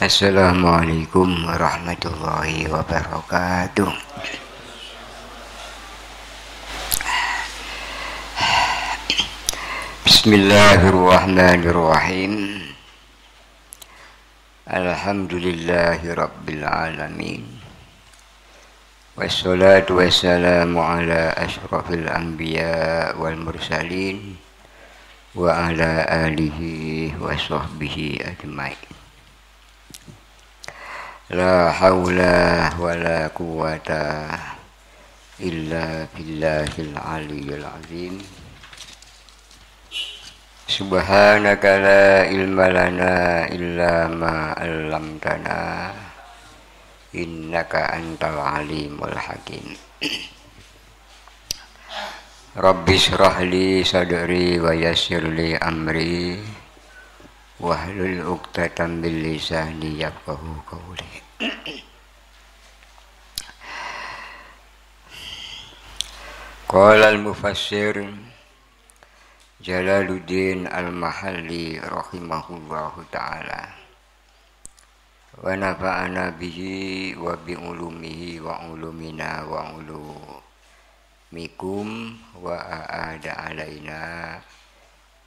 Assalamualaikum warahmatullahi wabarakatuh. Bismillahirrahmanirrahim. Alhamdulillahi rabbil alamin. Wassalatu wassalamu ala ashrafil anbiya wal mursalin wa ala alihi wa sahbihi ajmain. La hawla wa la quwwata illa billahil aliyyil azim. Subhanaka la ilma lana illa ma 'allamtana innaka antal alimul hakim. Rabbi shrah li sadri wa yassir li amri wahlul 'uqdatam min lisani yafqahu qawli. Qala al-mufassir Jalaluddin al-Mahalli rahimahullahu ta'ala wa nafa'ana bihi wa bi ulumihi wa ulumina wa ulumikum wa a'ada alaina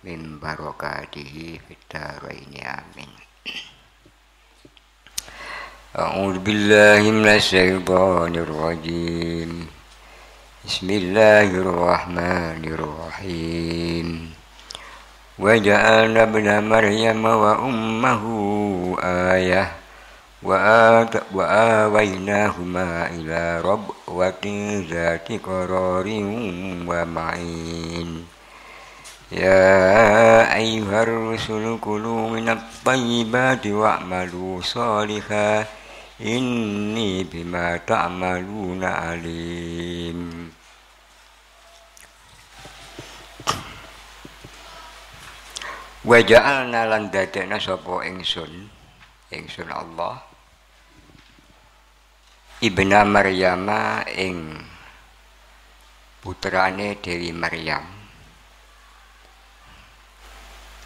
min barakatihi fid dharaini amin. A'udzu billahi minasy syaithanir rajim. Bismillahirrahmanirrahim. Wa ja'alna ibna Maryam wa ummuhu ayah wa awaynahuma ila rabwatin zati qararin wa ma'in. Ya ayyuhar rusulu kulu minat thayyibati wa'malu shalihan inni bima ta'maluna alim. Wa ja'alna lan dadekna sapa ingsun Allah ibna Maryama ing putrane Dewi Maryam,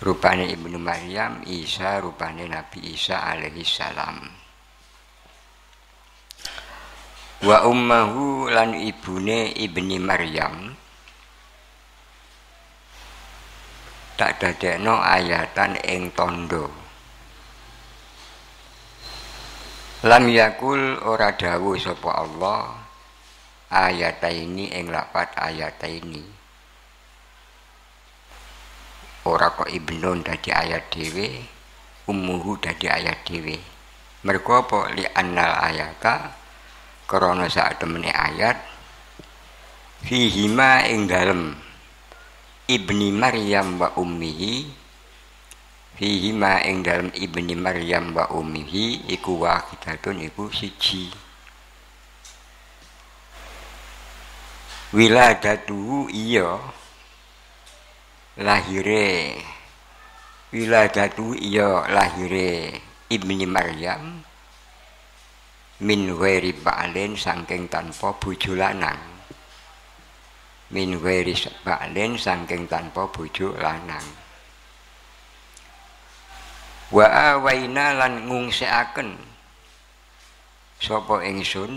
rupane ibnu Maryam, Isa rupane Nabi Isa alaihi salam. Wa ummuhu lan ibune ibni Maryam tak dadekno ayatan ing tondo. Lam yakul ora dawuh sapa Allah ayataini ing lafat ayataini. Ora kok ibnun dadi ayat dhewe, ummuhu dadi ayat dhewe. Mergo apa li annal ayata krana sak temene ayat fihima ing dalem ibni Maryam wa ummihi, fihima ing dalem ibni Maryam wa ummihi iku wahidatun iku siji. Wiladatuhu iya lahire, wiladatuhu iya lahire ibni Maryam min ghairi ba'lin saking tanpa bojo lanang. Min ghairi ba'lin saking tanpa bojo lanang. Wa awaina lan ngungsekaken sapa ingsun,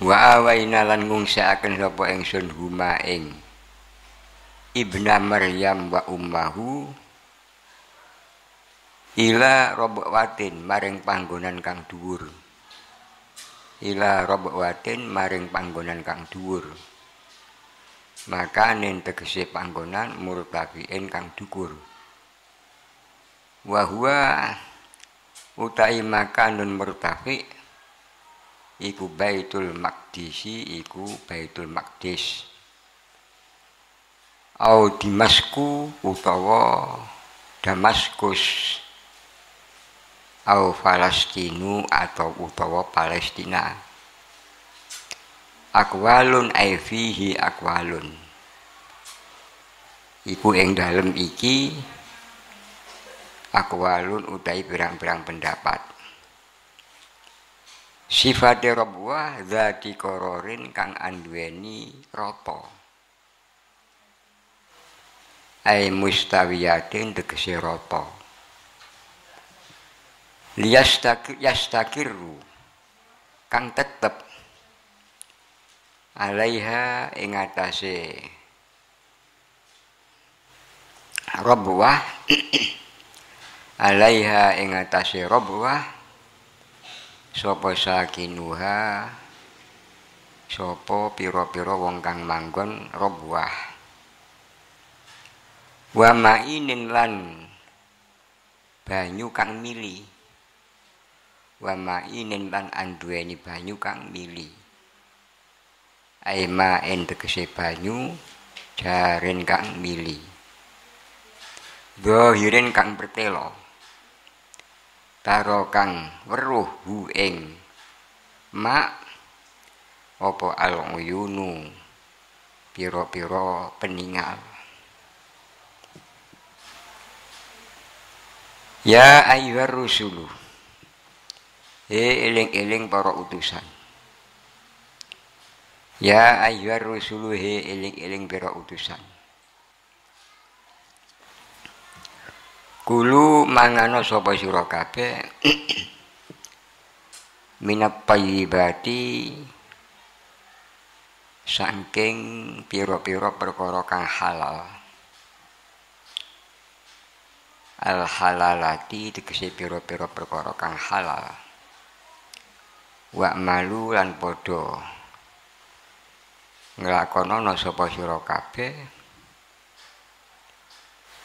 wa awaina lan ngungsekaken sapa ingsun huma ing ibna Maryam wa ummuhu ila rabwatin maring panggonan kang dhuwur. Ila rabwatin maring panggonan kang dhuwur. Maka nen tegese panggonan murtafiin kang dhuwur. Wa huwa utai makanun murtafi iku Baitul Maqdisi, iku Baitul Maqdis. Au Dimasku utawa Damaskus. Au Falastinu atau utawa Palestina. Akwalun ai fihi akwalun. Iku ing dalem iki akwalun utai pirang-pirang pendapat. Sifate rabwah zati qararin kang anduweni rata. Ai mustawiyatin tegese rata. yastakiru kang tetep alaiha ing atase rabwah alaiha ing atase rabwah sapa sakinuha sapa pira-pira wong kang manggon rabwah wa ma'inin lan banyu kang mili wa ma'inin lan anduweni banyu kang mili aima en tegese banyu jaren kang mili zahirin kang bertelo taro kang weruh hu ing mak apa al-uyunu pira-pira peninggal ya ayyuhar rusulu eling-eling para utusan ya ayyuhar rusulu eling-eling para utusan kulu mangano sapa sira kabeh minap payyibati saking pira-pira perkara kang halal al halalati tegese pira-pira perkara kang halal wa malu lan padha nglakonana sapa sira kabeh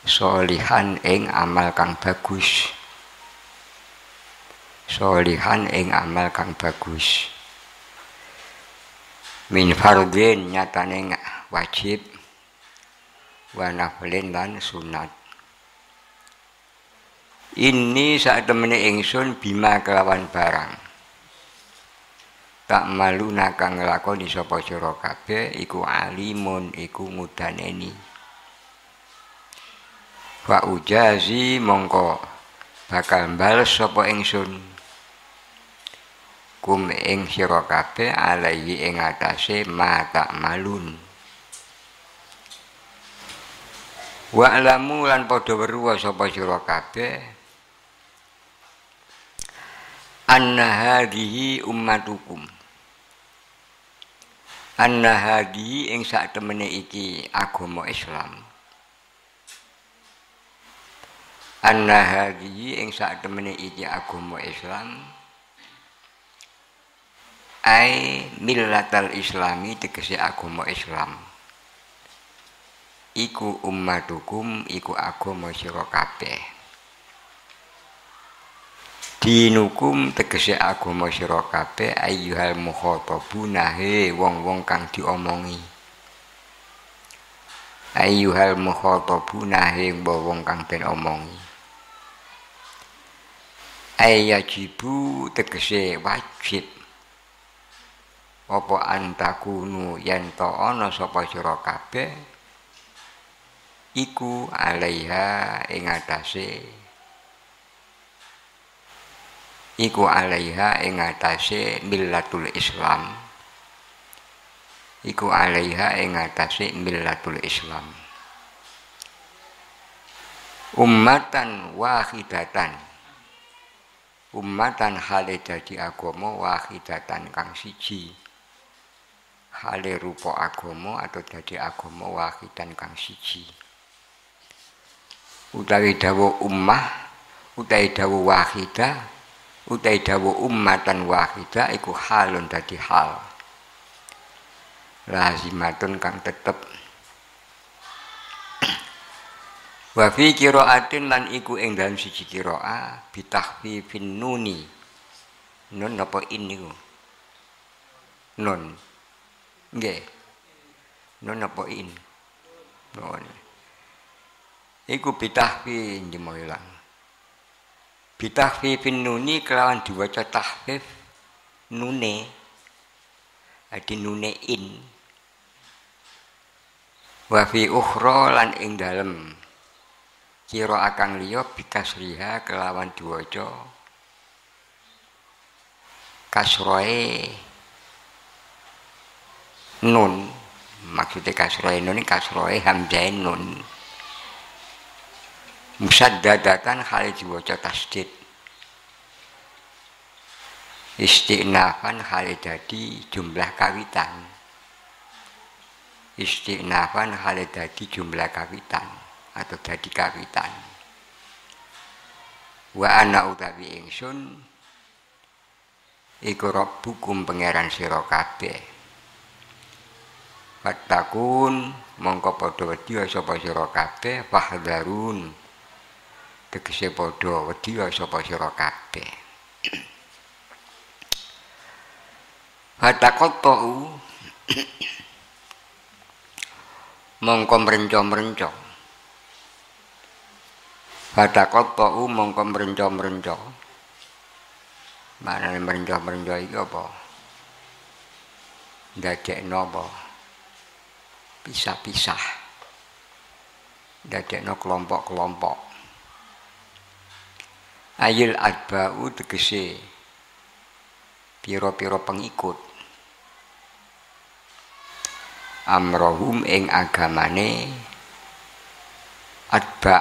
sholihan ing amal kang bagus sholihan ing amal kang bagus min fardhin nyatane wajib wa naflin lan sunat ini sak temene ingsun bima kelawan barang tak malu nakang nglakoni sapa sira kabeh iku alimun iku mudaneni wa ujazi mongko bakal bales sapa ingsun kum ing sira kabeh alaihi ing atase mata malun wa alamu lan padha weruh sapa sira kabeh anna hadhihi ummatukum anna hadhihi ing sak temene iki agama Islam anna hadhihi ing sak temene iki agama Islam ai millatal islami tegese agama Islam iku ummatukum iku agama sira kabeh dinukum tegese agama sira kabeh ayyuhal mukhatabuna he wong-wong kang diomongi ayyuhal mukhatabuna he wong kang den omongi ayajibu tegese wajib apa antakunu yen to ana sapa sira kabeh iku alaiha ing atase iku alaiha ing atase millatul Islam iku alaiha ing atase millatul Islam ummatan wahidatan ummatan hale dadi agama wahidatan kang siji hale rupa agama atau dadi agama wahidan kang siji utawi dawuh ummah utawi dawuh wahidah utawi dawuh ummatan wahidah iku halun dadi hal lazimatun kang tetep wa fi qiraatin lan iku ing dalem siji qiraah bitahfifin nuni nun apa in niku nun nggih nun apa in nun iku bitahfi njemailang bitahfifin nuni kelawan diwaca tahfif nune adi nune in wa fi ukhra lan ing dalem kira akang liya bikasriha kelawan diwaca kasroe nun maksudnya kasroe nun ini kasroe hamzah nun musaddadatan hal diwaca tasdid Istiqnafan hale dadi jumlah kawitan. Istiqnafan hale dadi jumlah kawitan atau dadi kawitan. Wa ana utawi ingsun iku rabbukum pangeran sira kabeh. Fatakun mongko padha wedi sapa sira kabeh fahdharun. Tegese padha wedi sapa sira kabeh. Fatakotau mongko mrenco-mrenco. Fatakotau mongko mrenco-mrenco. Manane mrenco-mrenco iki apa? Ndadekno apa? Pisah-pisah. Ndadekno kelompok-kelompok. Ayil adba'u tegese pira-pira pengikut. Amrohum ing agamane adba.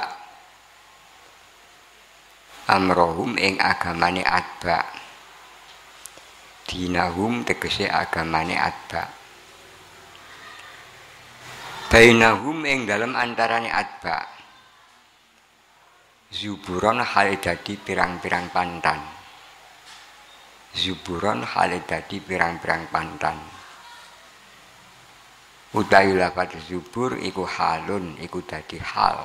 Amrohum ing agamane adba. Dinahum tegese agamane adba. Bainahum ing dalam antarane adba. Zuburon hale dadi pirang-pirang pantan. Zuburon hale dadi pirang-pirang pantan. Utawi lafadz zubur iku halun, iku dadi hal.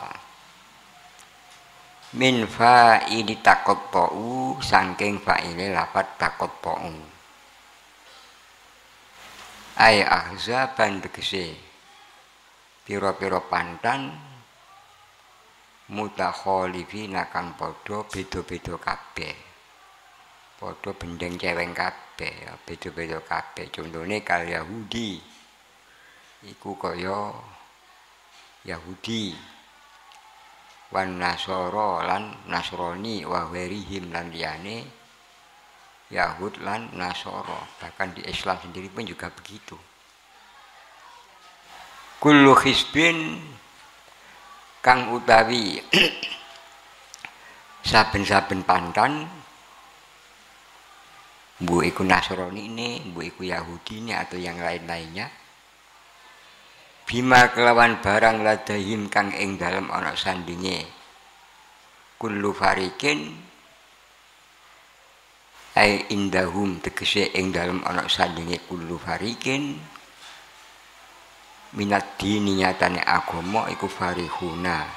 Min fa'ili taqatta'u saking fa'ile lafadz taqatta'u. Ai ahzaban tegese pira-pira pantan mutakhalifina kang padha beda-beda kabeh. Padha bendeng ceweng kabeh, beda-beda kabeh. Contone kal Yahudi iku kaya Yahudi wan Nasara lan Nasrani wa ghairihim lan liyane Yahud lan Nasara. Bahkan di Islam sendiri pun juga begitu. Kullu hizbin kang utawi saben-saben pantan mbuh iku Nasrani ini, mbuh iku Yahudi ini atau yang lain-lainnya. Bima kelawan barang ladahim kang ing dalem ana sandinge kullu farikin ai indahum tegese ing dalem ana sandinge kullu farikin minat dini nyatane agama iku farihuna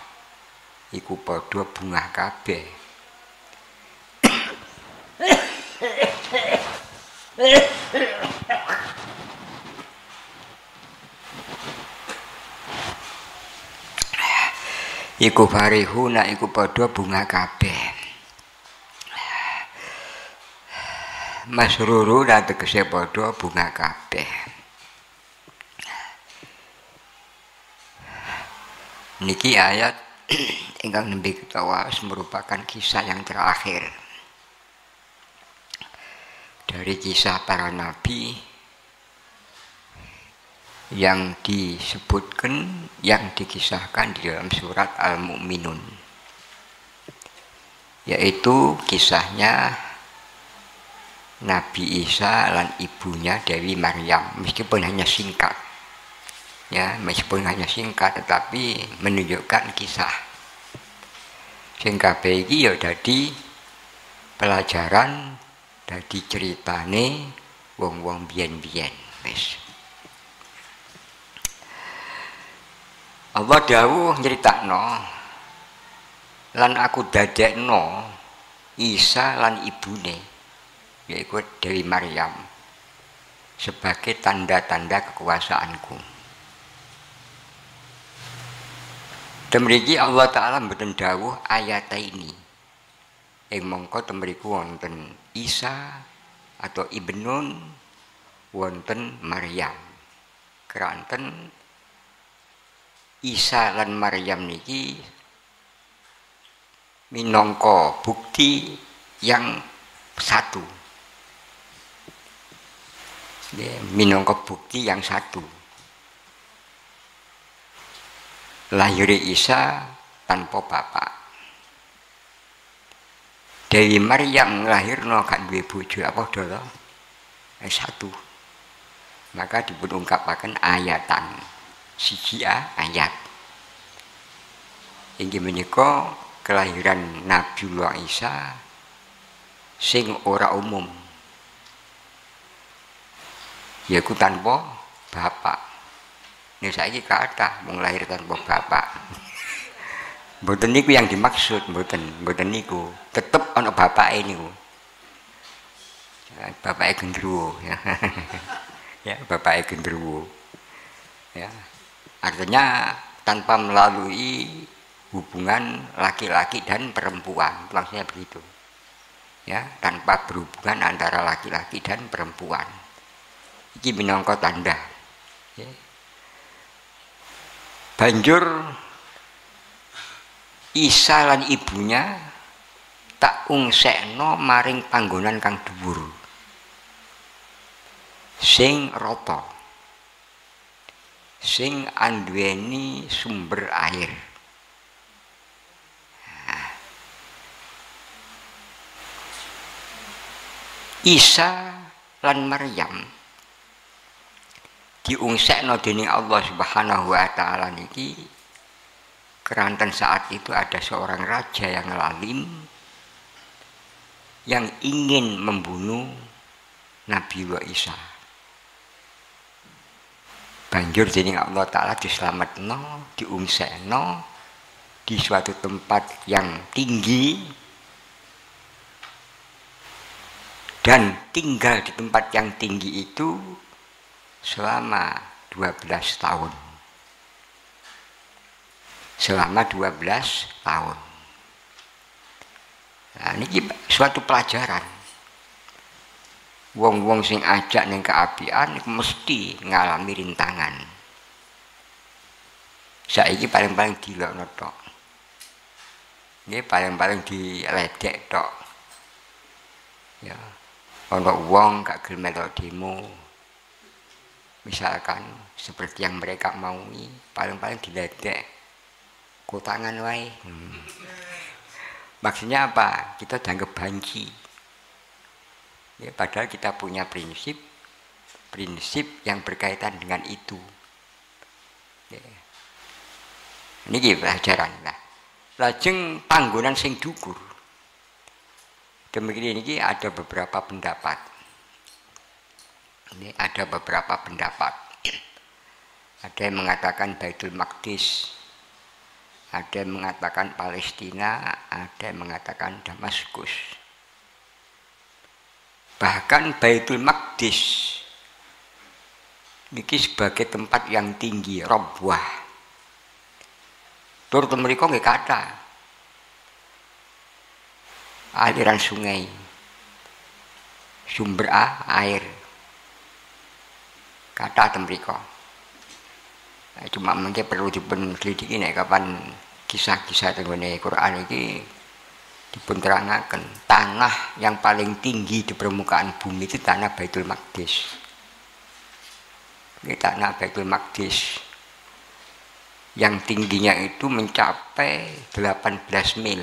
iku padha bungah kabeh. Iku farihuna iku padha bunga kabeh. Masruru lan tegese padha bunga kabeh. Niki ayat ingkang nembe ketawas merupakan kisah yang terakhir dari kisah para nabi yang disebutkan, yang dikisahkan di dalam surat Al-Mu'minun, yaitu kisahnya Nabi Isa dan ibunya Dewi Maryam. Meskipun hanya singkat, ya, meskipun hanya singkat, tetapi menunjukkan kisah. Sing kabeh iki ya dadi pelajaran, dadi ceritane wong-wong biyen-biyen. Wis. Allah dawuh nyritakno lan aku dadekno Isa lan ibune yaiku Dewi Maryam sebagai tanda-tanda kekuasaanku. Temriki Allah Ta'ala mboten dawuh ayat ini. Mongko temriku wonten Isa atau Ibnun wonten Maryam. Keranten Isa lan Maryam niki minangka bukti yang satu. Ya, minangka bukti yang satu. Lahir Isa tanpa bapak. Dewi Maryam nglahirno gak duwe bojo apa dolo satu. Maka dipun ungkapaken ayatan siji ayat. Inggih menika kelahiran Nabiullah Isa sing ora umum. Yaiku tanpa bapak. Nek saiki kathah wong lahir tanpa bapak. Mboten niku yang dimaksud, mboten niku. Tetep ana bapake niku. Bapake gendruwo ya. Ya, bapake gendruwo. Ya. Artinya tanpa melalui hubungan laki-laki dan perempuan, maksudnya begitu. Ya, tanpa berhubungan antara laki-laki dan perempuan. Iki minangka tanda. Ya. Banjur Isa lan ibunya tak ungsekno maring panggonan kang dhuwur sing rata, sing anduweni sumber air. Isa lan Maryam diungsekno dening Allah Subhanahu wa taala niki keranten saat itu ada seorang raja yang lalim yang ingin membunuh Nabiullah Isa. Banjur dening Allah taala dislametno, diungsekno di suatu tempat yang tinggi dan tinggal di tempat yang tinggi itu selama 12 tahun. Selama 12 tahun. Nah, ini suatu pelajaran. Wong-wong sing ajak ning keapian mesti ngalami rintangan. Saiki paling-paling dilokno tok. Nggih paling-paling diledek tok. Ya. Ana wong gak gelem melok demo. Misalkan seperti yang mereka maui, paling-paling diledek. Kotangan wae. Maksudnya apa? Kita dianggap banci. Ya, padahal kita punya prinsip yang berkaitan dengan itu. Ya. Ini pelajaran lah. Lajeng panggonan sing dhuwur. Demikian ini ada beberapa pendapat. Ini ada beberapa pendapat. Ada yang mengatakan Baitul Maqdis, ada yang mengatakan Palestina, ada yang mengatakan Damaskus. Bahkan Baitul Maqdis niki sebagai tempat yang tinggi, Rabwah. Tur mriku nggih kathah aliran sungai, sumber air. Kathah ten mriku. Cuma mungkin perlu dipun selidiki nek kapan kisah-kisah tenggone Quran iki dipun terangaken. Tanah yang paling tinggi di permukaan bumi itu tanah Baitul Maqdis. Ini tanah Baitul Maqdis yang tingginya itu mencapai 18 mil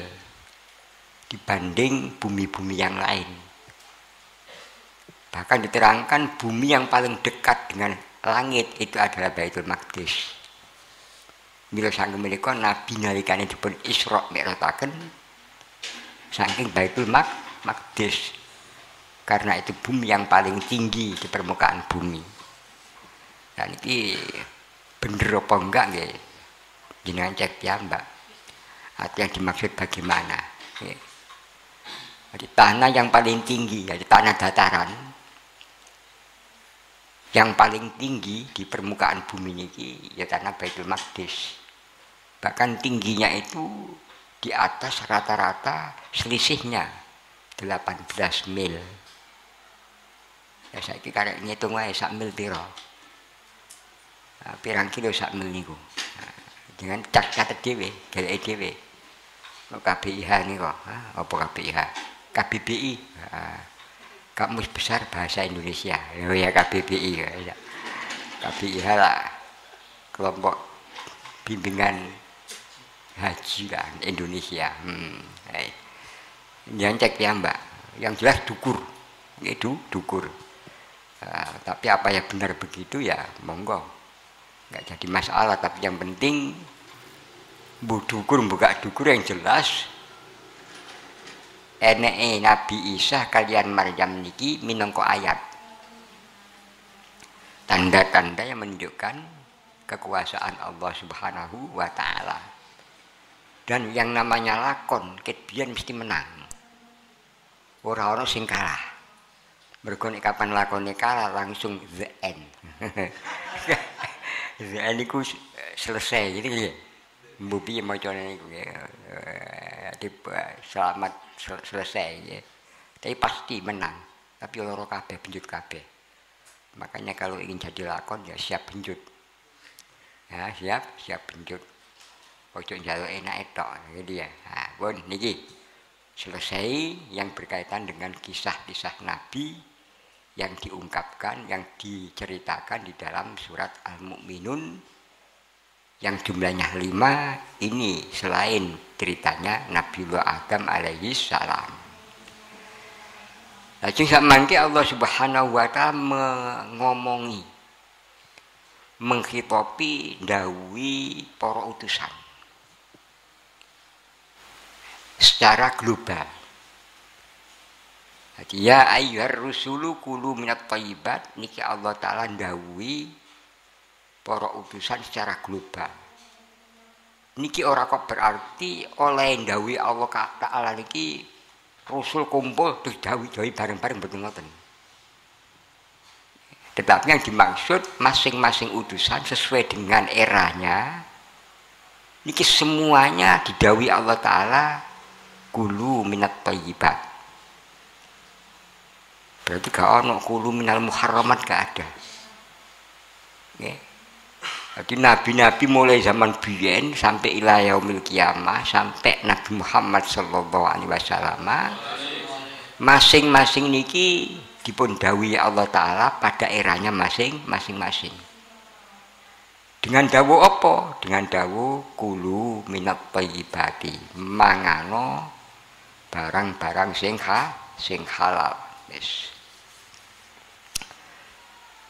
dibanding bumi-bumi yang lain. Bahkan diterangkan bumi yang paling dekat dengan langit itu adalah Baitul Maqdis. Mila saking menika Nabi nalikane dipun Isra Mi'rajaken saking Baitul Maqdis. Karena itu bumi yang paling tinggi di permukaan bumi. Dan ini bener apa enggak nggih? Jenengan cek piyambak. Arti yang dimaksud bagaimana? Jadi tanah yang paling tinggi, jadi tanah dataran yang paling tinggi di permukaan bumi ini ya tanah Baitul Maqdis. Bahkan tingginya itu di atas rata-rata selisihnya 18 mil. Ya saiki karek ngitung wae sak mil pira. Pirang kilo sak mil niku. Dengan catet dhewe, geleke dhewe. KBIH niku, apa KBIH? KBBI. Kamus Besar Bahasa Indonesia, ya KBBI, ya. KBIH lah, kelompok bimbingan haji kan Indonesia. nyancek ya Mbak, yang jelas dukur, itu dukur. Tapi apa ya benar begitu ya monggo, nggak jadi masalah. Tapi yang penting bu dukur buka dukur yang jelas. Eneke Nabi Isa kalian Maryam niki minangka ayat, tanda-tanda yang menunjukkan kekuasaan Allah Subhanahu wa Ta'ala. Dan yang namanya lakon ketbian mesti menang, ora ono sing kalah. Mergo nek kapan lakone kalah langsung the end. The end iku selesai gitu ya. Mbu piye macane niku ya. Selamat selesai ya. Tapi pasti menang. Tapi loro kabeh benjut kabeh. Makanya kalau ingin jadi lakon ya siap benjut. Ya, siap benjut. Ojo njaluk enak tok gitu ya. Nah, pun niki selesai yang berkaitan dengan kisah-kisah Nabi yang diungkapkan, yang diceritakan di dalam surat Al-Mu'minun yang jumlahnya 5 ini selain ceritanya Nabiullah Adam alaihi salam. Lajeng samangke Allah Subhanahu wa Ta'ala mengomongi, menghitopi dawuhi para utusan secara global. Jadi ya ayyuhar rusulu kulu minat thayyibat, niki Allah Ta'ala ndawuhi para utusan secara global. Niki ora kok berarti oleh ndawuhi Allah Ta'ala niki Rasul kumpul terus dawuhi bareng-bareng mboten ngoten. Tetapi yang dimaksud masing-masing utusan sesuai dengan eranya. Niki semuanya didawuhi Allah Ta'ala kulu minat thayyibat. Berarti gak ono kulu minal muharramat gak ada. Okay. Jadi nabi-nabi mulai zaman biyen sampai ila yaumil qiyamah sampai Nabi Muhammad sallallahu alaihi wasallam masing-masing niki dipun dawuhi Allah Ta'ala pada eranya masing-masing. Dengan dawuh apa? Dengan dawuh kulu minat thayyibati, mangano barang-barang sing halal. Yes.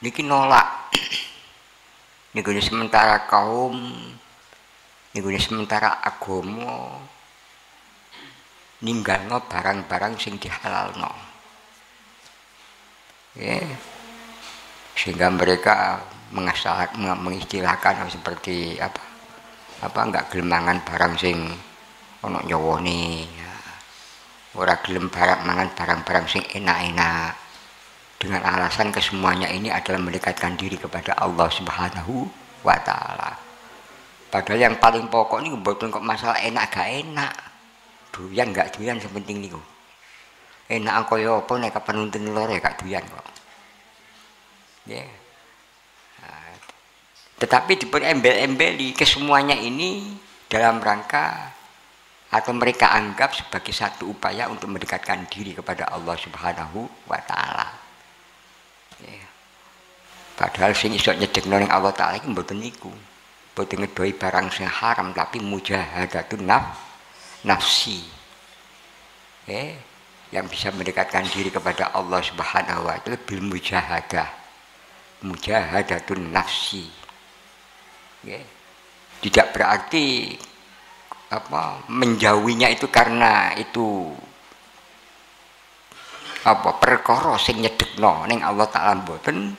Niki nolak. Niku sementara kaum, niku sementara agama ninggalno barang-barang sing dihalalno. Ya. Sehingga mereka mengistilahkan seperti apa enggak gelemangan barang sing ono nyawane. Ora gelem mangan barang-barang sing enak-enak. Dengan alasan kesemuanya ini adalah mendekatkan diri kepada Allah Subhanahu wa Ta'ala. Padahal yang paling pokok ini mboten kok masalah enak gak enak. Doyan gak doyan sepenting niku. Enak kaya apa nek kapan nuntun lore gak doyan kok. Yeah. Nah, tetapi dipun embel-embeli kesemuanya ini dalam rangka atau mereka anggap sebagai satu upaya untuk mendekatkan diri kepada Allah Subhanahu wa Ta'ala. Ya. Padahal sing iso nyedekno ning Allah Ta'ala iki mboten niku. Mboten ngedohi barang sing haram tapi mujahadatun nafsi. Yang bisa mendekatkan diri kepada Allah Subhanahu wa Ta'ala bil mujahadah. Mujahadatun nafsi. Tidak berarti menjauhinya itu karena itu perkara sing nyedekno ning Allah Ta'ala mboten,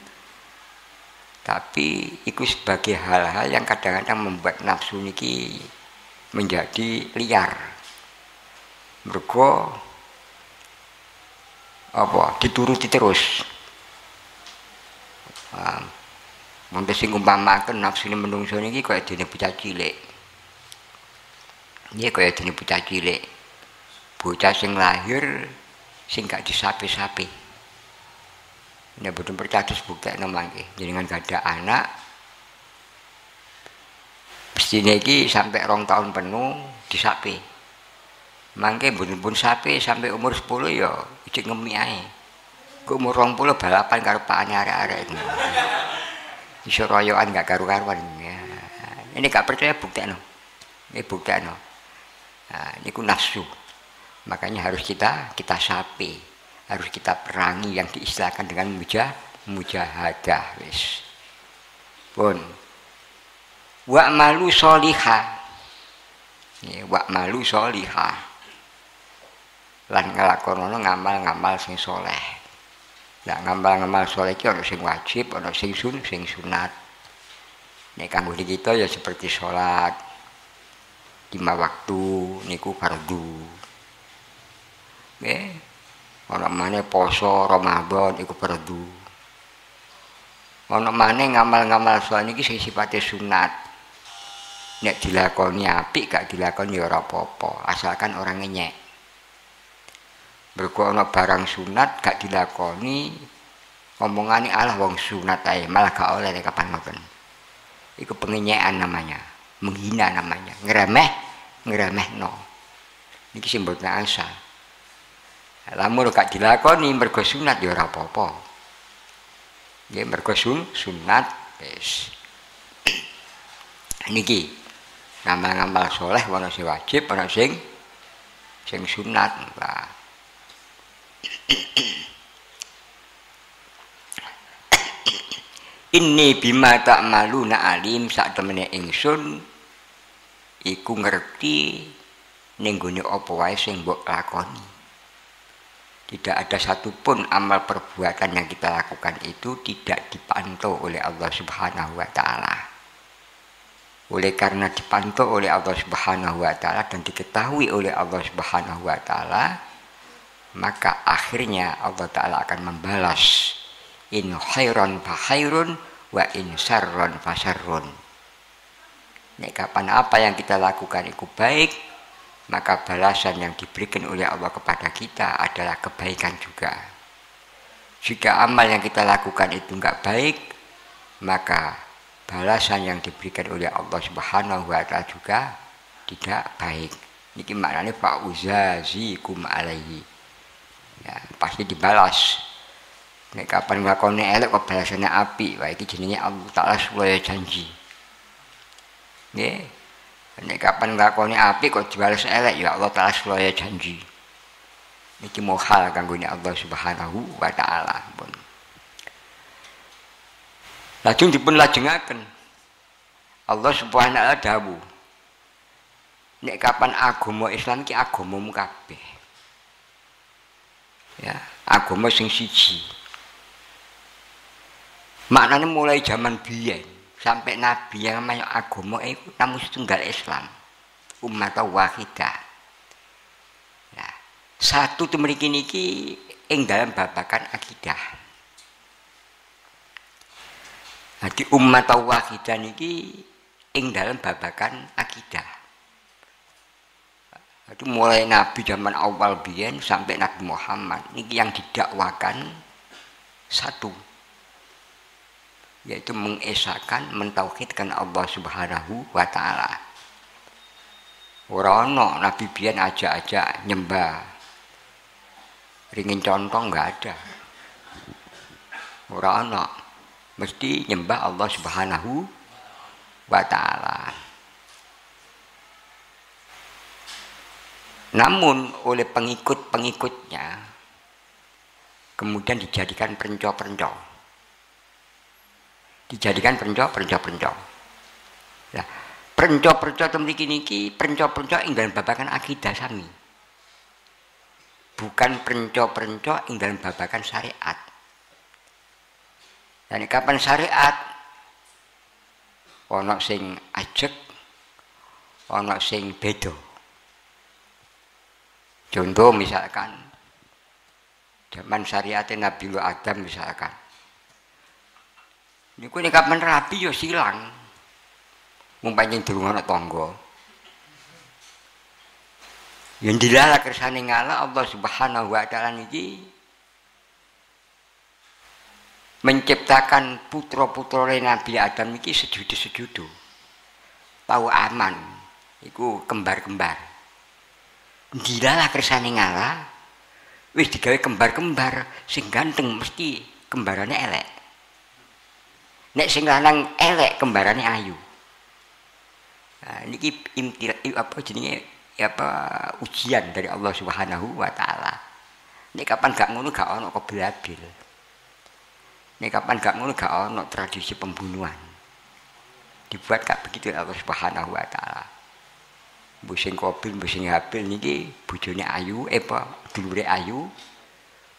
tapi itu sebagai hal-hal yang kadang-kadang membuat nafsu niki menjadi liar. Mergo dituruti terus. Monggo sing umpamaken nafsune menungso niki kaya dene bocah cilik. Nggih kaya dene bocah cilik. Bocah sing lahir sing gak disapi-sapi. Nek boten percaya buktekno mangke. Jenengan gadah anak mestine iki sampai 2 tahun penuh disapi. Mangke boten pun sapi sampai umur 10 ya ijik ngemi ae. Kok umur 20 balapan karo pakane arek-arek iki. Iso royokan gak karu-karuan ya. Ini gak percaya buktekno. Ini buktekno. Nah, niku nafsu. Makanya harus kita sapi, harus kita perangi yang diistilahkan dengan mujahadah wis. Pun wa malu sholihah. Wa malu sholihah. Lan nglakonono ngamal-ngamal sing soleh. Lah ngamal-ngamal soleh iki ana sing wajib, ana sing sunat. Nek kanggo kita ya seperti salat 5 waktu niku fardu. Nggih. Ana maneh poso Ramadan iku fardu. Ana maneh ngamal-ngamal saleh niki sing sifate sunat. Nek dilakoni apik gak dilakoni ya ora apa-apa, asalkan orang ngenyek. Mergo ana barang sunat gak dilakoni omongane alah wong sunat ae, malah gak oleh kapan ngoten. Iku pengenyekan namanya, menghina namanya, ngremehno. Niki sing mboten asal. Lamun gak dilakoni mergo sunat ya ora apa-apa. Nggih mergo sunat wis. Niki ngamal-ngamal soleh ana sing wajib, ana sing sunat. Lah. Inni bima ta'maluna alim, sak temene ingsun iku ngerti ning gone apa wae sing mbok lakoni. Tidak ada satupun amal perbuatan yang kita lakukan itu tidak dipantau oleh Allah Subhanahu wa Ta'ala. Oleh karena dipantau oleh Allah Subhanahu wa Ta'ala dan diketahui oleh Allah Subhanahu wa Ta'ala, maka akhirnya Allah Ta'ala akan membalas. In khairon fa khairun wa in syarron fa syarrun. Nek kapan apa yang kita lakukan itu baik, maka balasan yang diberikan oleh Allah kepada kita adalah kebaikan juga. Jika amal yang kita lakukan itu enggak baik, maka balasan yang diberikan oleh Allah Subhanahu wa Ta'ala juga tidak baik. Niki maknane fa uzazikum alaihi. Ya, pasti dibalas. Nek kapan nglakoni elek kok balasane apik, wae iki jenenge Allah Ta'ala suwaya janji. Nggih. Nek kapan nglakoni apik kok dibalas elek ya Allah Ta'ala suwaya janji. Niki mohal kanggone Allah Subhanahu wa Ta'ala pun. Lajeng dipun lajengaken. Allah Subhanahu wa Ta'ala dawuh. Nek kapan agama Islam iki agamamu kabeh. Ya, agama sing siji. Maknanya mulai zaman biyen sampai Nabi yang namanya agama itu namun setunggal Islam, umat wahidah. Nah, satu tu mriki niki ing dalam babakan akidah. Jadi umat wahidah niki ing dalam babakan akidah. Itu mulai Nabi zaman awal biyen sampai Nabi Muhammad niki yang didakwakan satu, yaitu mengesahkan, mentauhidkan Allah Subhanahu wa Ta'ala. Ora ono Nabi biyen aja nyembah ringin contong, enggak ada. Ora ono, mesti nyembah Allah Subhanahu wa Ta'ala. Namun oleh pengikut-pengikutnya kemudian dijadikan perenco-perenco. Dijadikan perenco-perenco. Nah, perenco-perenco temriki niki perenco-perenco ing dalam babakan akidah sami. Bukan perenco-perenco ing dalam babakan syariat. Dan kapan syariat ana sing ajeg, ana sing beda. Contoh misalkan zaman syariat Nabi Adam misalkan. Niku nek kapan rapi yo silang. Mung pancen durung ana tangga. Yen dilala kersane ngala Allah Subhanahu wa Ta'ala niki menciptakan putra-putra Nabi Adam niki sejudu-sejudu. Tahu aman iku kembar-kembar. Dilala kersane ngala wis digawe kembar-kembar sing ganteng mesti kembarane elek. Nek sing lanang elek kembarane ayu. Nah, niki apa jenenge apa ujian dari Allah Subhanahu wa taala. Nek kapan gak ngono gak ono kebelabil. Nek kapan gak ngono gak ono tradisi pembunuhan. Dibuat gak begitu Allah Subhanahu wa taala. Mbusing Qabil, mbusing Habil niki bojone ayu, apa dulure ayu.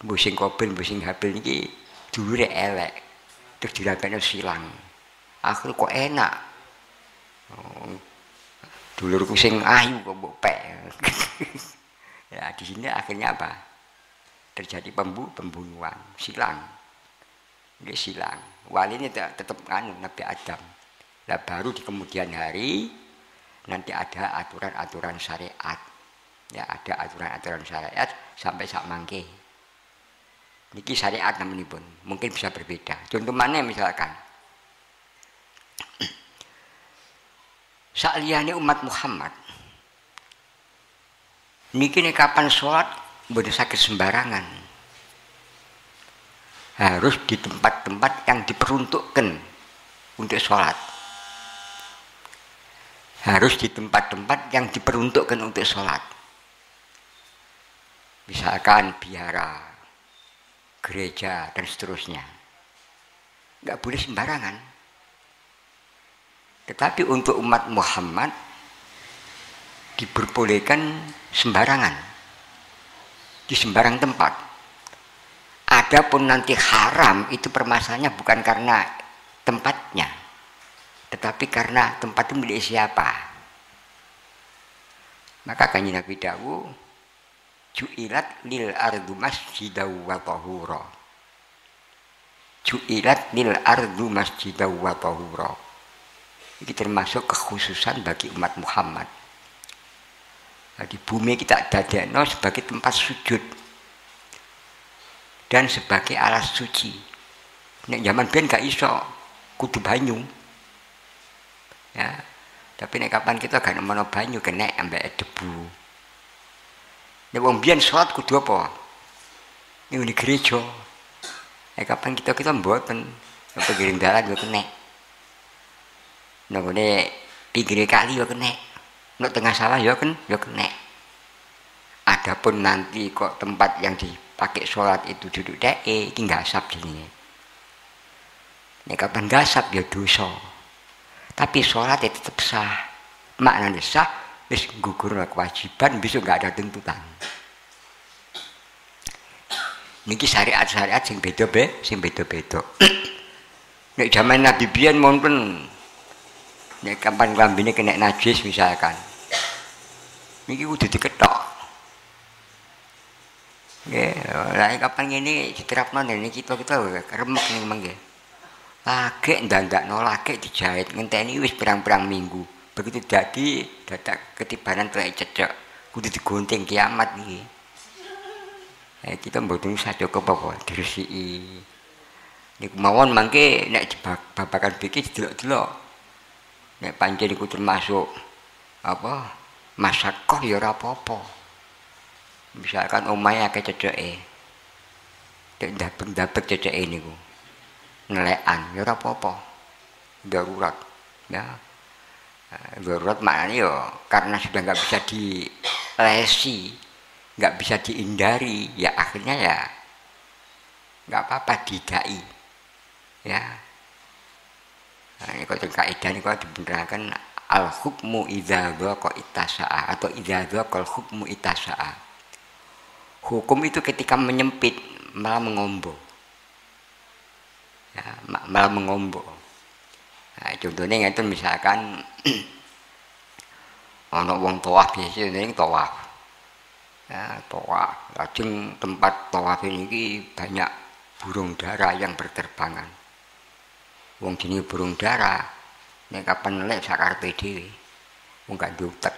Mbusing Qabil, mbusing Habil niki dulure elek. Terus dirapekno silang. Akhir kok enak. Dulurku sing ayu kok mbok pek. Ya di sini akhirnya apa? Terjadi pembunuhan, silang. Ini silang. Wali ini tetap Nabi Adam. Nah baru di kemudian hari nanti ada aturan-aturan syariat. Ya ada aturan-aturan syariat sampai sak mangke. Niki syariat namunipun mungkin bisa berbeda. Contoh mana misalkan sakliyane umat Muhammad niki nek kapan sholat mboten saged sembarangan. Harus di tempat-tempat yang diperuntukkan untuk sholat. Harus di tempat-tempat yang diperuntukkan untuk sholat. Misalkan biara, gereja dan seterusnya. Nggak boleh sembarangan. Tetapi untuk umat Muhammad diperbolehkan sembarangan di sembarang tempat. Adapun nanti haram itu permasalahannya bukan karena tempatnya, tetapi karena tempat itu milik siapa. Maka Kanjeng Nabi dawuh ju'ilat lil ardu masjidaw wa tahura. Ju'ilat lil ardu masjidaw wa tahura. Ini termasuk kekhususan bagi umat Muhammad. Nah, di bumi kita dadekno sebagai tempat sujud dan sebagai alas suci. Nek zaman biyen gak iso, kudu banyu. Ya, tapi nek kapan kita gak nemono banyu kena ambek debu. Nek wong biyen salat kudu apa? Ning di gereja. Nek kapan kita mboten, apa giring dalan yo kena. Nggone pinggir kali yo kena. Nek tengah sawah yo kena. Adapun nanti kok tempat yang dipakai sholat itu duduk iki gasap jenenge. Nek kapan gasap ya dosa. Tapi sholat itu tetap sah. Maknanya sah, wis gugur kewajiban, besok enggak ada tuntutan. Niki syariat-syariat sing beda-beda. Nek zaman Nabi biyen monten nek kapan klambine kena najis misalkan. Niki kudu diketok. Nggih, lha kapan ngene diterapno nek kita remek ning mengke. Lagek ndandakno lagek dijahit ngenteni wis pirang-pirang minggu. Begitu jadi dadak ketibanan telek cecek. Kudu digunting kiamat iki. Kita mboten usah cukup apa diresiki. Niku mawon mangke nek babakan fikih delok-delok. Nek pancen iku termasuk apa masakoh ya ora apa-apa. Misalkan omahe akeh ceceke. Nek ndapet ceceke niku. Nelekan ya ora apa-apa. Darurat. Ya. Darurat maknanya ya karena sudah nggak bisa dilesi, nggak bisa dihindari, ya akhirnya ya nggak apa-apa didai. Ya. Nah, ini kalau kaidah ini kalau dibenarkan al hukmu idza dhaqa ittasa'a atau idza dhaqal hukmu ittasa'a. Hukum itu ketika menyempit malah mengombo. Ya, malah mengombo. Nah, contohnya itu misalkan ana wong tawaf biasa ning tawaf. Ya, tawaf. Lajeng tempat tawaf ini banyak burung dara yang berterbangan. Wong jenenge burung dara nek kapan nelek sakarepe dhewe wong gak diutek.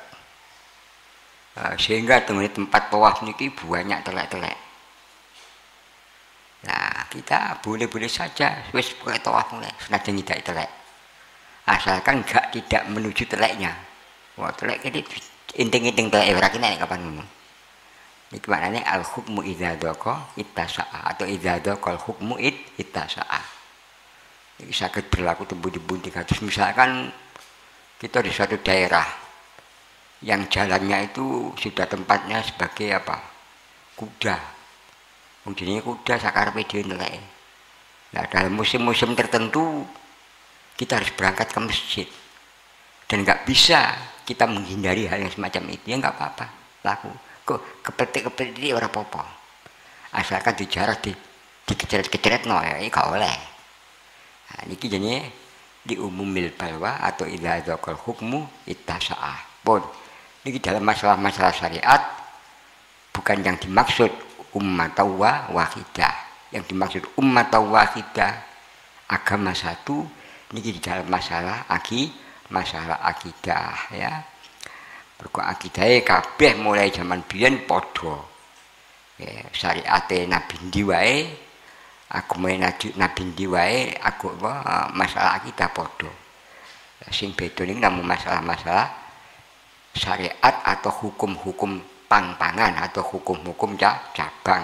Sehingga tempat tawaf niki banyak telek-telek. Nah, kita boleh-boleh saja wis pokoke tawaf mulai senajan tidak telek. Asalkan tidak menuju teleknya. Wah, telek iki inting-inting telek ora kena kapan ngomong. Niki maknane al hukmu idza dhaqa ittasa'a atau idza dhaqal hukmu ittasa'a. Ini sakit berlaku tumbuh di bunting. Misalkan kita di suatu daerah yang jalannya itu sudah tempatnya sebagai apa? Kuda. Mungkin kuda sakarepe dhewe neleke. Nah, dalam musim-musim tertentu kita harus berangkat ke masjid. Dan nggak bisa kita menghindari hal yang semacam itu, ya nggak apa-apa, laku. Kok kepetik-kepetik orang apa-apa. Asalkan dijarah dikeceret-keceret no ya, ini gak oleh. Nah, ini jenis diumumil balwa atau idza dzaqal hukmu ittasa'ah. Pun ini dalam masalah-masalah syariat bukan yang dimaksud ummatan wahidah. Yang dimaksud ummatan wahidah agama satu ini di dalam masalah akidah ya. Berko akidahe kabeh mulai zaman biyen padha. Ya, syariate Nabi ndi wae, agama Nabi ndi wae, agama masalah akidah padha. Sing beda ning namung masalah-masalah syariat atau hukum-hukum pang-pangan atau hukum-hukum cabang.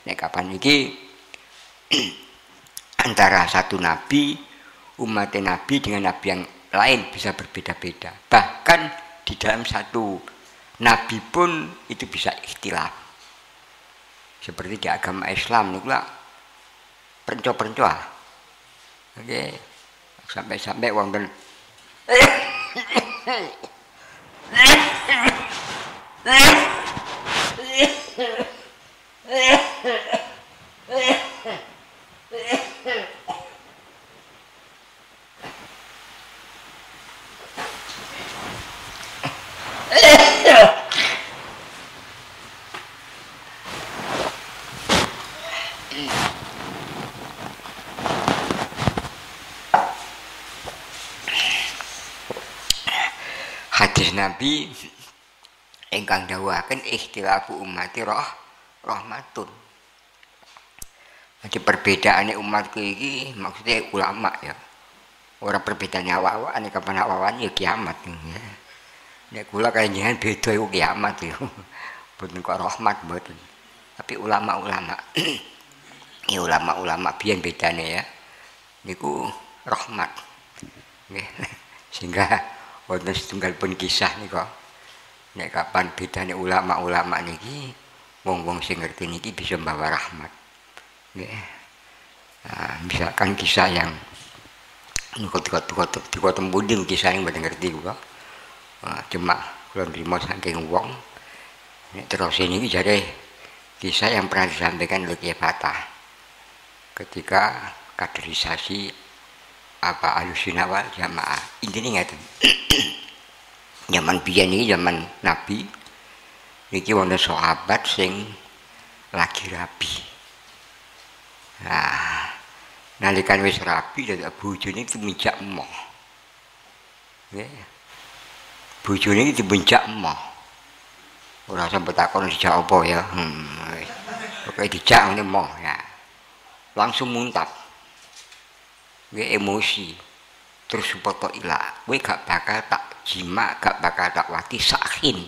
Nek kapan iki antara satu nabi, umat nabi dengan nabi yang lain bisa berbeda-beda. Bahkan di dalam satu nabi pun itu bisa ikhtilaf. Seperti di agama Islam niku lah penco-penco. Oke. Sampai-sampai wonten hadis Nabi ingkang dawuhaken ikhtilafu ummati rahmatun. Jadi perbedaane umatku iki maksudnya ulama ya. Ora perbedaane awak-awak nek kapan awak-awan ya kiamat ya. Nek kula kanjenengan beda iku kiamat ya. Mboten kok rahmat mboten. Tapi ulama-ulama ya ulama-ulama biyen bedane ya. Niku rahmat. Nggih. Sehingga wonten setunggal pun kisah nika. Nek kapan bedane ulama-ulama niki wong-wong sing ngerti niki bisa membawa rahmat. Nggih. Nah, misalkan kisah yang niku tembunding kisah yang mboten ngerti kula. Cuma kula nrimo saking wong nek terus niki jare kisah yang pernah disampaikan oleh Kiai Fatah ketika kaderisasi apa Ahlussunnah wal Jamaah. Intine ngeten. Zaman biyen iki zaman Nabi niki wonten sahabat sing lagi rabi. Nah, nalikan wis rabi dadi bojone dimenjak emoh. Nggih. Bojone iki dimenjak emoh. Ora sampe takon dijak apa ya. Pokoke dijak ngene emoh ya. Langsung muntap. Nggih emosi. Terus supaya ilang, kowe gak bakal tak jima, gak bakal tak wati sakhin.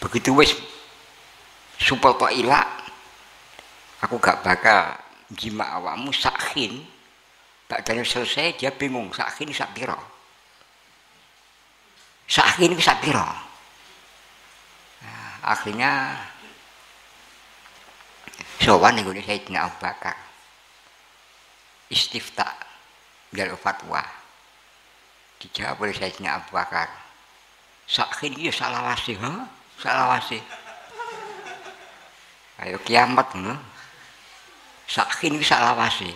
Begitu wis supaya ilang, aku gak bakal jima awakmu sakhin. Badane selesai dia bingung sakhin sak pira. Sakhin iki sak pira. Nah, akhirnya sowan ning gone Sayyidina Abu Bakar. Istifta jaluk fatwa dijawab oleh Sayyidina Abu Bakar. Sakhin iki salawase, ha? Salawase. Ayo kiamat ngono. Sakhin iki salawase.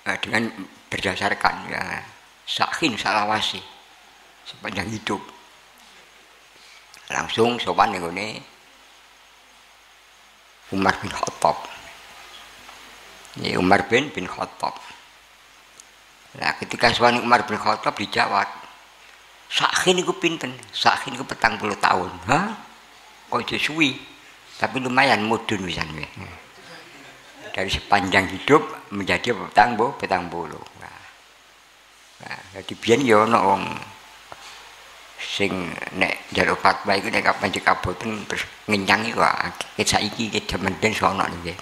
Nah, dengan berdasarkan ya sakhin salawase sepanjang hidup. Langsung sopan ngene Umar bin Khattab. Ya, Umar bin Khattab. Nah, ketika suami Umar bin Khattab dijawab, sakhin iku pinten? Sakhin iku 40 tahun. Hah? Kok iso suwi? Tapi lumayan mudun pisan weh. Dari sepanjang hidup menjadi 40. Nah, jadi biyen ya ana wong sing nek njaluk fatwa iku nek kapan dikaboten terus ngenyang iku saiki iki jaman den sono nggih.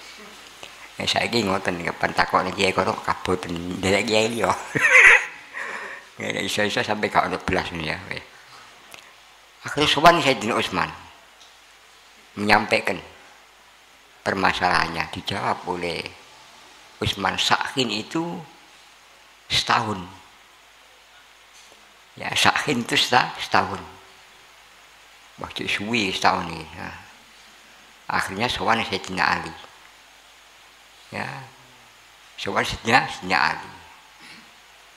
Saiki ngoten kapan takok Kiai kok kaboten ndelek Kiai liya. Ya iso-iso sampai gak ono belas ya. Akhirnya sowan Sayyidina Utsman menyampaikan permasalahannya, dijawab oleh Utsman Sakhin itu setahun. Ya Sakhin itu setahun. Waktu suwi setahun ini. Nah, akhirnya sowan Sayyidina Ali. Ya, sowan Sayyidina Ali.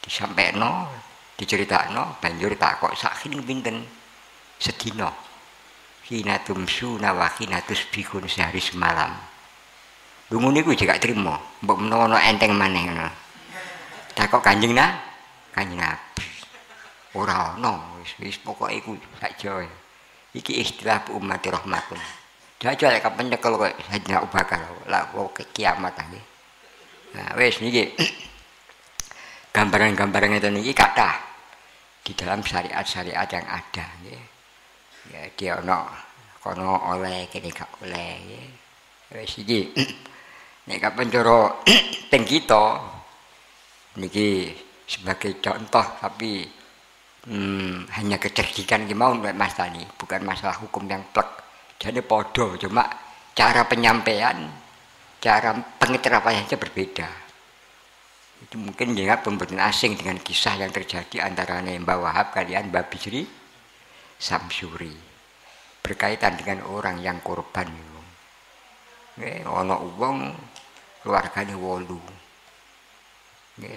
Disampaikno, diceritakno, banjur takok Sakhin pinten sedina. Hina tumsuna wa hina tusbihun sehari semalam. Lungu niku juga trimo, mbok menawa enteng maneh ngono. Takok Kanjeng Nabi. Ora ono, wis pokoke iku sak Jawa. Iki istilah ummati rahmatun. Jajal lek kapan nyekel kok Sayyidina Abu Bakar lah kok kiamat nggih. Nah, wis niki gambaran-gambaran ngeten iki kathah di dalam syariat-syariat yang ada nggih. Ya dia ono kono oleh kene gak oleh nggih. Wis iki nek kapan cara teng kita niki sebagai contoh tapi hanya kecerdikan ki mau Mas Tani, bukan masalah hukum yang plek. Jadi podo cuma cara penyampaian, cara pengeterapannya saja berbeda. Itu mungkin juga pembuatan asing dengan kisah yang terjadi antara Mbah Wahab kalian Mbah Bisri Samsuri berkaitan dengan orang yang korban. Ono wong keluargane 8.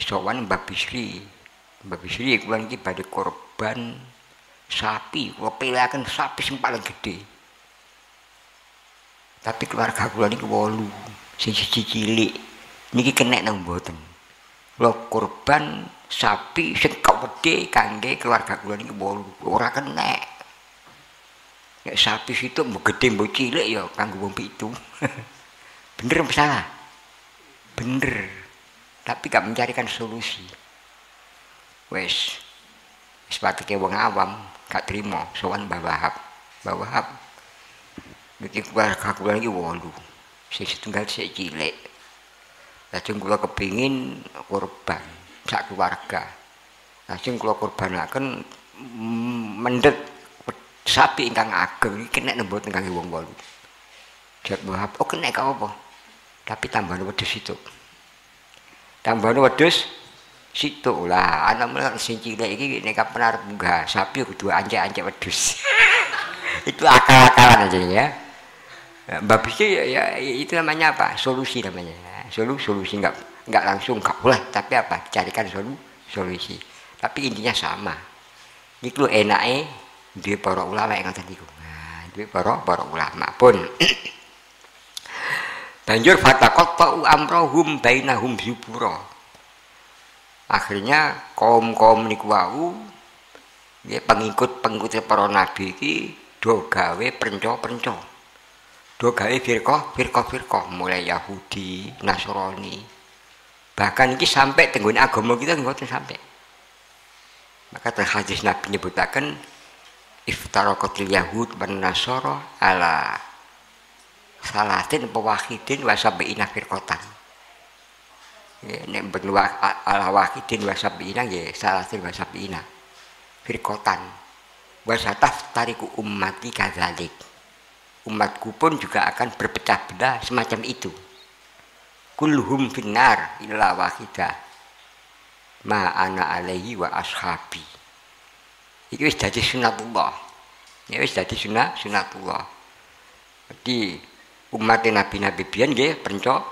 Sowan Mbah Bisri kula iki badhe korban sapi, kula peleaken sapi sing paling gede. Tapi keluarga kula niki 8, sing siji cilik. Niki kenek nang mboten. Kula korban sapi sing gede kangge keluarga kula niki 8, ora kenek. Nek sapi situ mbok gedhe mbok cilik ya kanggo wong 7. Bener apa salah? Bener. Tapi gak mencarikan solusi. Wes pateke wong awam gak trimo sowan Mbah Wahab. Niki keluarga kula iki 8. Sing setunggal sik cilik. Lajeng kula kepingin korban sak keluarga. Lajeng kula korbanaken mendhet sapi ingkang ageng iki nek mboten kangge wong 8. Jek Wahab, oh kena gak apa. Tapi tambahane wedhus itu. Tambahane wedhus situ lah, anak mulai sing cilik iki nek kapan arep munggah sapi kudu ancek-ancek wedhus. Itu akal-akalan aja ya. Mbak Bisi ya itu namanya apa? Solusi namanya. Solusi enggak langsung enggak boleh, tapi apa? Carikan solusi. Tapi intinya sama. Iku enake duwe para ulama yang ngoten niku. Nah, duwe para ulama pun. Banjur fataqatta'u amrahum bainahum zubura. Akhirnya kaum niku wau nggih pengikut para nabi iki do gawe penca-penca. Do gawe firqah mulai Yahudi, Nasrani. Bahkan iki sampai tenggone agama kita mboten sampai. Maka hadis Nabi nyebutaken iftaraqatil yahud wan nasara ala salatin pewahidin wasabiina firqatan. Nek ben ala wahidin wasabiina nggih salatin wasabiina firqatan. Wasataf tariku ummati kadzalik. Umatku pun juga akan berpecah belah semacam itu. Kulluhum finnar illa wahidah. Ma ana alaihi wa ashabi. Iki wis dadi sunatullah. Ya wis dadi sunatullah. Jadi umat nabi-nabi biyen nggih penca.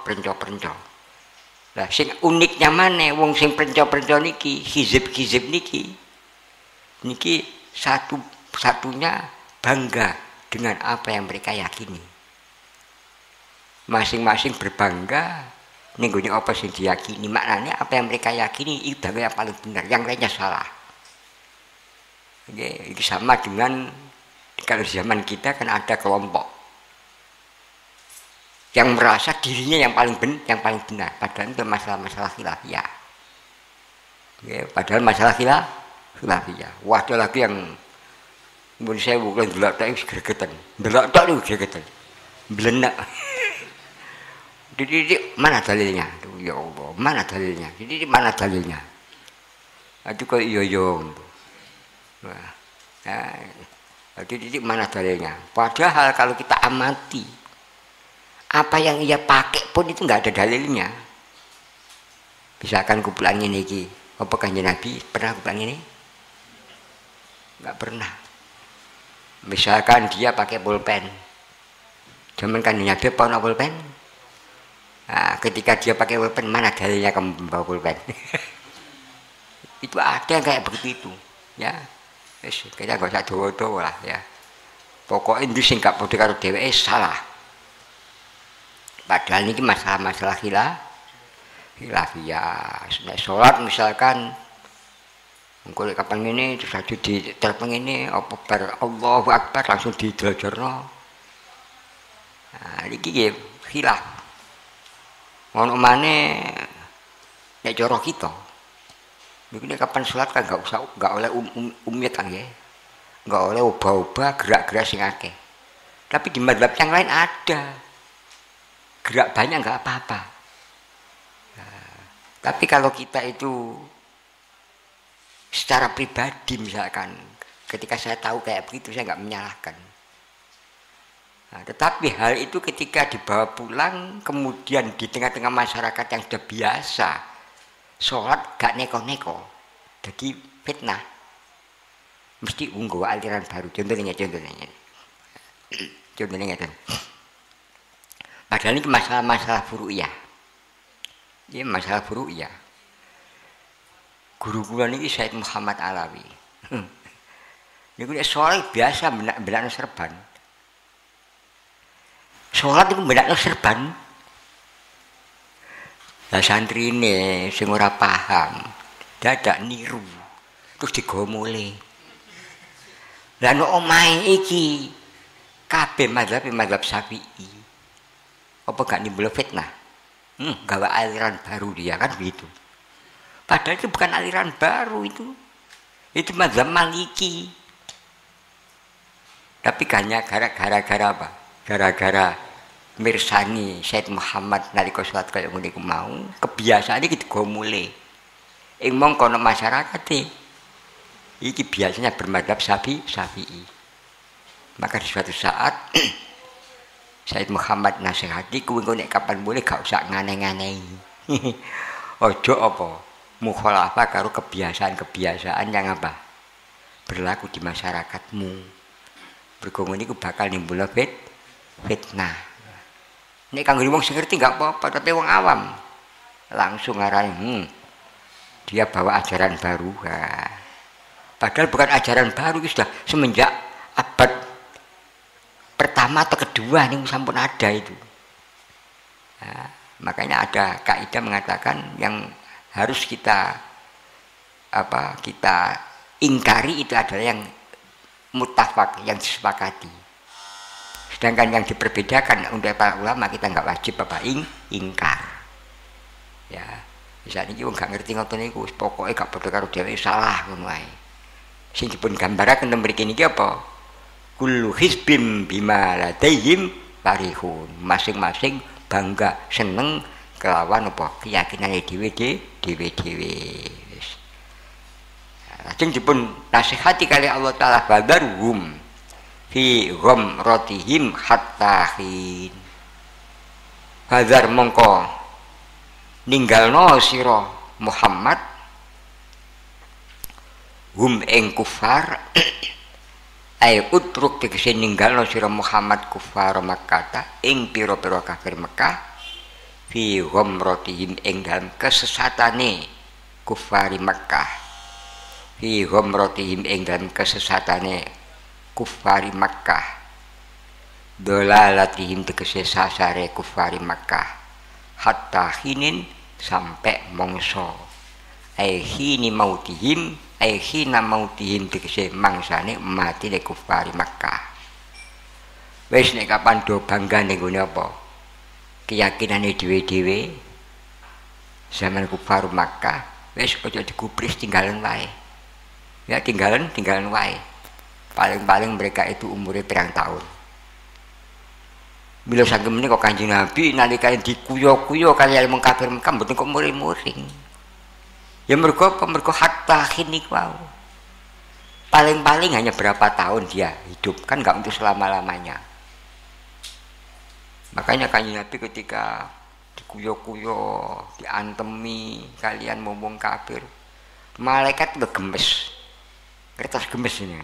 Lah sing uniknya maneh wong sing penca niki, hizib niki satu-satunya bangga dengan apa yang mereka yakini. Masing-masing berbangga ning gone apa sing diyakini. Maknanya apa yang mereka yakini itu yang paling benar, yang lainnya salah. Nggih, ini sama dengan kalau zaman kita kan ada kelompok yang merasa dirinya yang paling benar, padahal itu masalah khilafiyah. Ya, padahal masalah khilafiyah. Wah, ada lagi yang mun sewu kan delok tok gregetan. Delok tok niku gregetan. Blenek. Jadi mana dalilnya? Ya Allah, mana dalilnya? Jadi mana dalilnya? Aduh kok iya. Wah. Nah, jadi mana dalilnya? Padahal kalau kita amati apa yang ia pakai pun itu nggak ada dalilnya. Misalkan kumpulan ini ki, apa Kanjeng Nabi pernah kumpulan ini? Nggak pernah. Misalkan dia pakai pulpen, zaman Kanjeng Nabi apa pulpen? Nah, ketika dia pakai pulpen, mana dalilnya kamu membawa pulpen? Itu ada yang kayak begitu, ya. Kita nggak usah doa-doa lah, ya. Pokoknya itu sing gak padha karo dheweke salah. Padahal ini masalah-masalah khilafiyah. Nek salat misalkan engko kapan ngene terus aja diterpeng ngene apa bar Allahu Akbar langsung didelajurno. Nah, iki nggih khilaf. Ono maneh nek cara kita. Niku nek kapan salat kan enggak oleh umyat kan nggih. Enggak oleh ubah-ubah gerak-gerak sing akeh. Tapi di mazhab yang lain ada. Gerak banyak enggak apa-apa. Nah, tapi kalau kita itu secara pribadi misalkan ketika saya tahu kayak begitu saya enggak menyalahkan. Nah, tetapi hal itu ketika dibawa pulang kemudian di tengah-tengah masyarakat yang sudah biasa sholat gak neko-neko jadi fitnah mesti nggawa aliran baru contohnya padahal ini masalah furu'iyah ini masalah furu'iyah guru kula niki Said Muhammad Alawi niku nek sholat biasa benakno serban sholat itu benakno serban. Lah santrine sing ora paham, dadak niru. Terus digawa mule. Lah nek omahe iki kabeh mazhab Syafi'i. Apa gak nimbul fitnah? Gawa aliran baru dia kan begitu. Padahal itu bukan aliran baru itu. Itu mazhab Maliki. Tapi hanya gara-gara apa? Gara-gara mirsani Said Muhammad nalika salat kaya ngene iku mau kebiasaan iki digawa mule. Ing mongko ana masyarakat iki biasanya bermadzhab Syafi'i. Maka di suatu saat Said Muhammad nasihati kuwi nek kapan boleh gak usah ngane-nganehi. Ojo apa mukhalafah karo kebiasaan-kebiasaan yang apa berlaku di masyarakatmu. Mergo ngene iku bakal nimbulna fitnah. Nek kanggo wong sing ngerti enggak apa-apa, tapi wong awam langsung ngarani dia bawa ajaran baru. Nah, padahal bukan ajaran baru, itu sudah semenjak abad pertama atau kedua ini sampun ada itu. Nah, makanya ada kaidah mengatakan yang harus kita ingkari itu adalah yang muttafaq, yang disepakati. Sedangkan yang diperbedakan untuk para ulama kita nggak wajib ingkar. Ya, misalnya kita nggak ngerti ngoten niku, pokoknya gak padha karo dhewe salah ngono ae. Sing dipun gambaraken mriki niki apa? Kullu hizbim bima ladaihim farihun. Masing-masing bangga seneng kelawan apa keyakinane dhewe-dhewe. Lajeng dipun nasihati kali Allah taala badarhum fi ghamratihim hatta hin. Hadar mongko ninggalno sira Muhammad hum ing kufar ay utruk tegese ninggalno sira Muhammad kufar Makkah ing pira-pira kafir Mekah fi ghamratihim ing dalam kesesatane kufari Makkah fi ghamratihim ing dalam kesesatane kufari Makkah dolalatihim tegese sasare kufari Makkah hatta hinin sampai mongso hina mautihim tegese mangsane mati le kufari Makkah. Wis nek kapan do bangga ning gone apa keyakinane dhewe-dhewe zaman kufar Makkah wis aja digubris tinggalan wae. Ya tinggalan wae. Paling-paling mereka itu umurnya pirang tahun. Bila saking menika Kanjeng Nabi nalika dikuyo-kuyo kali wong kafir Mekah mboten kok muring-muring. Ya mergo hatta kini wau. Paling-paling hanya berapa tahun dia hidup, kan nggak untuk selama-lamanya. Makanya Kanjeng Nabi ketika dikuyo-kuyo, diantemi, kalian ngomong kafir, malaikat udah gemes. Kertas gemes ini.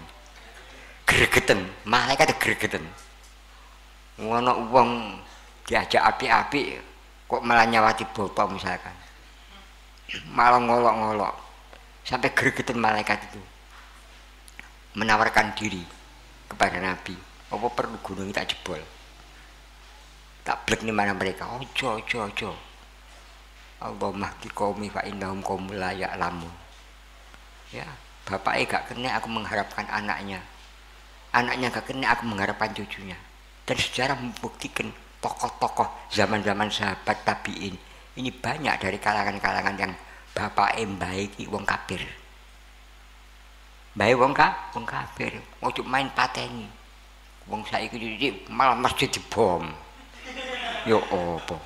Gregeten, malaikat gregeten. Ngono wong diajak api-api kok malah nyawati botol misalkan. Malah ngolok-ngolok. Sampai gregetan malaikat itu menawarkan diri kepada Nabi. Apa perlu gunung tak jebol? Tak blek nih mana mereka. Ojo. Allahumma hdi qaumi fa innahum qaumul la ya'lamun. Ya, bapaknya gak kena aku mengharapkan anaknya. Anaknya gak kena aku mengharapkan cucunya. Dan sejarah membuktikan tokoh-tokoh zaman-zaman sahabat tabi'in ini banyak dari kalangan-kalangan yang bapaknya baiki wong kafir. Baik wong kafir, ojo main pateni. Wong saiki malah masjid dibom. Yo opo.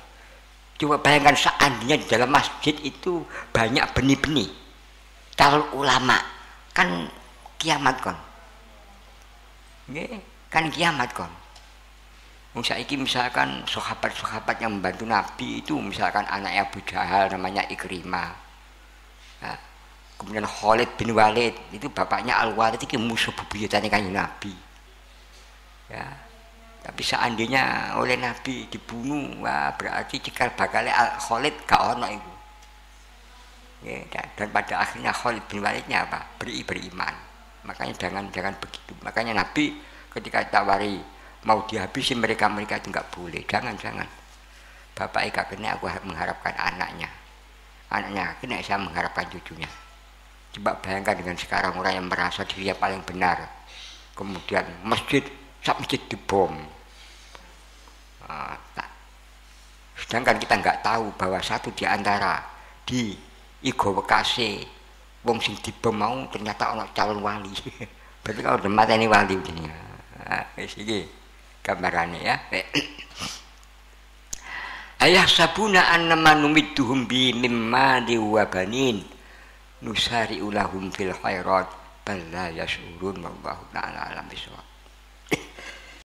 Coba bayangkan seandainya di dalam masjid itu banyak benih-benih calon ulama, kan kiamat kon. Nggih, kan kiamat kon. Wong saiki misalkan sahabat-sahabat yang membantu Nabi itu misalkan anaknya Abu Jahal namanya Ikrimah. Nah, kemudian Khalid bin Walid itu bapaknya Al-Walid itu musuh bebuyutannya Kanjeng Nabi. Ya. Tapi seandainya oleh Nabi dibunuh, wah berarti cikal bakalnya Khalid gak ono itu. Ya, dan pada akhirnya Khalid bin Walidnya apa? Beriman. Makanya jangan begitu. Makanya Nabi ketika ditawari mau dihabisi mereka itu nggak boleh, jangan. Bapak gak kena aku mengharapkan anaknya kena saya mengharapkan cucunya. Coba bayangkan dengan sekarang orang yang merasa dirinya paling benar, kemudian masjid dibom. Sedangkan kita nggak tahu bahwa satu di antara di Igo Bekasi wong sing dibom mau ternyata orang calon wali. Berarti kalau udah mati ini wali ini. Iki gambarannya ya. Ayah sabuna annama numidduhum bi mimma diwabanin nusari ulahum fil khairat bal la yashurun wallahu ta'ala alam bisawab.